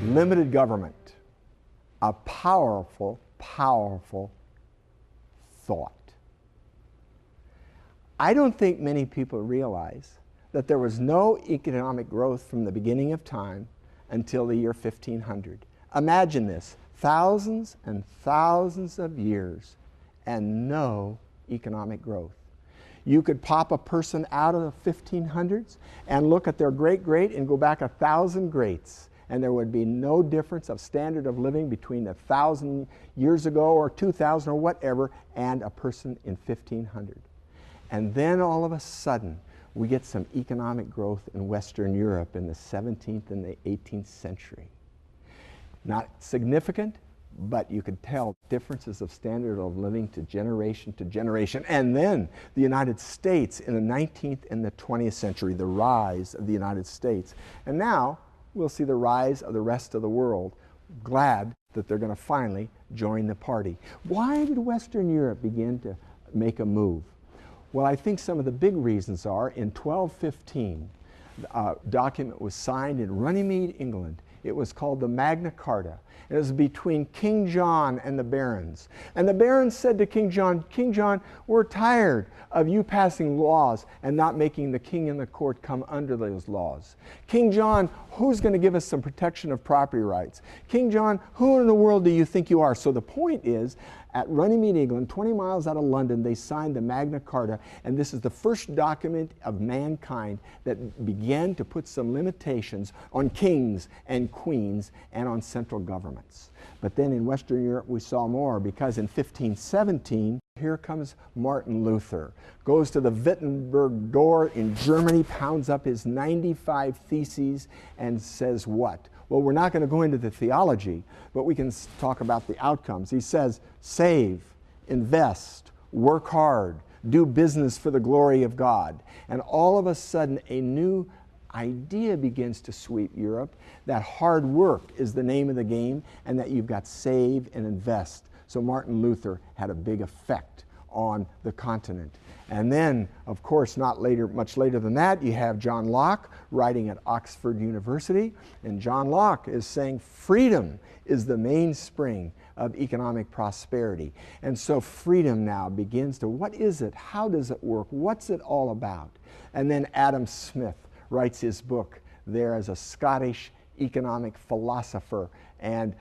limited government. A powerful, powerful thought. I don't think many people realize that there was no economic growth from the beginning of time until the year 1500. Imagine this, thousands and thousands of years and no economic growth. You could pop a person out of the 1500s and look at their great-great and go back 1,000 greats, and there would be no difference of standard of living between 1,000 years ago or 2,000 or whatever and a person in 1500. And then all of a sudden, we get some economic growth in Western Europe in the 17th and the 18th century. Not significant, but you could tell differences of standard of living to generation. And then the United States in the 19th and the 20th century, the rise of the United States. And now we'll see the rise of the rest of the world, glad that they're going to finally join the party. Why did Western Europe begin to make a move? Well, I think some of the big reasons are in 1215, a document was signed in Runnymede, England. It was called the Magna Carta. It was between King John and the barons. And the barons said to King John, we're tired of you passing laws and not making the king and the court come under those laws. King John, who's going to give us some protection of property rights? King John, who in the world do you think you are? So the point is, at Runnymede, England, 20 miles out of London, they signed the Magna Carta, and this is the first document of mankind that began to put some limitations on kings and queens and on central governments. But then in Western Europe we saw more, because in 1517, here comes Martin Luther, goes to the Wittenberg door in Germany, pounds up his 95 theses, and says what? Well, we're not going to go into the theology, but we can talk about the outcomes. He says, save, invest, work hard, do business for the glory of God. And all of a sudden, a new idea begins to sweep Europe, that hard work is the name of the game, and that you've got save and invest. So Martin Luther had a big effect on the continent. And then, of course, much later than that, you have John Locke writing at Oxford University. And John Locke is saying freedom is the mainspring of economic prosperity. And so freedom now begins to, what is it? How does it work? What's it all about? And then Adam Smith writes his book there as a Scottish economic philosopher, and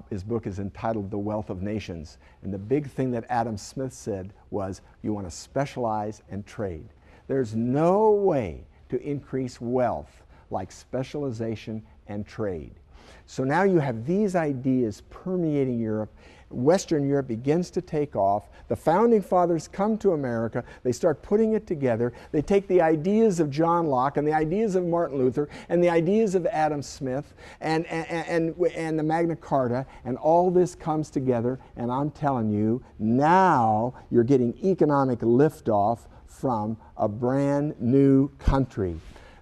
his book is entitled The Wealth of Nations. And the big thing that Adam Smith said was, you want to specialize and trade. There's no way to increase wealth like specialization and trade. So now you have these ideas permeating Europe. Western Europe begins to take off. The founding fathers come to America. They start putting it together. They take the ideas of John Locke and the ideas of Martin Luther and the ideas of Adam Smith and the Magna Carta, and all this comes together. And I'm telling you, now you're getting economic liftoff from a brand new country.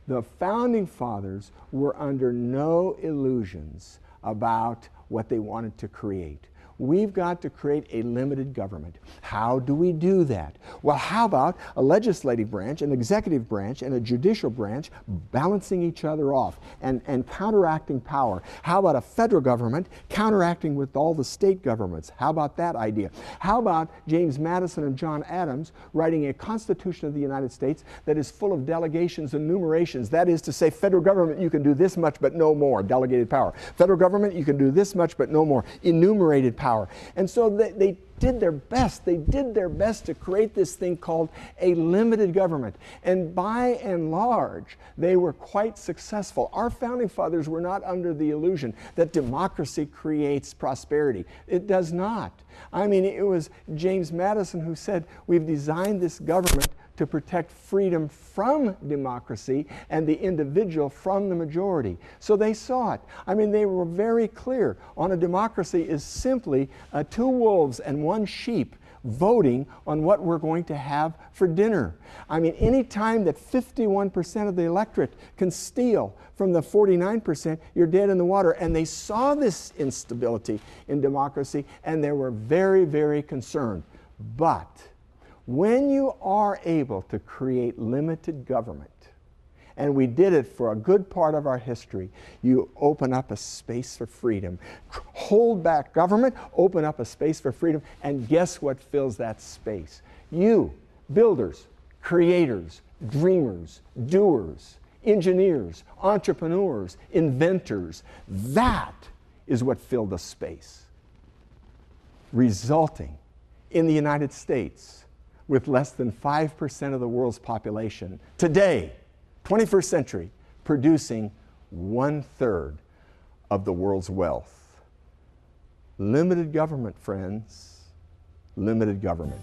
The founding fathers were under no illusions about what they wanted to create. We've got to create a limited government. How do we do that? Well, how about a legislative branch, an executive branch, and a judicial branch balancing each other off and counteracting power? How about a federal government counteracting with all the state governments? How about that idea? How about James Madison and John Adams writing a Constitution of the United States that is full of delegations and enumerations? That is to say, federal government, you can do this much but no more, delegated power. Federal government, you can do this much but no more, enumerated power. And so they did their best. They did their best to create this thing called a limited government. And by and large, they were quite successful. Our founding fathers were not under the illusion that democracy creates prosperity. It does not. I mean, it was James Madison who said, we've designed this government to protect freedom from democracy and the individual from the majority. So they saw it. I mean, they were very clear on a democracy is simply two wolves and one sheep voting on what we're going to have for dinner. I mean, any time that 51% of the electorate can steal from the 49%, you're dead in the water. And they saw this instability in democracy, and they were very, very concerned. But when you are able to create limited government And we did it for a good part of our history. You open up a space for freedom. Hold back government, open up a space for freedom, and guess what fills that space? You, builders, creators, dreamers, doers, engineers, entrepreneurs, inventors. That is what filled the space, resulting in the United States with less than 5% of the world's population today, 21st century, producing 1/3 of the world's wealth. Limited government, friends. Limited government.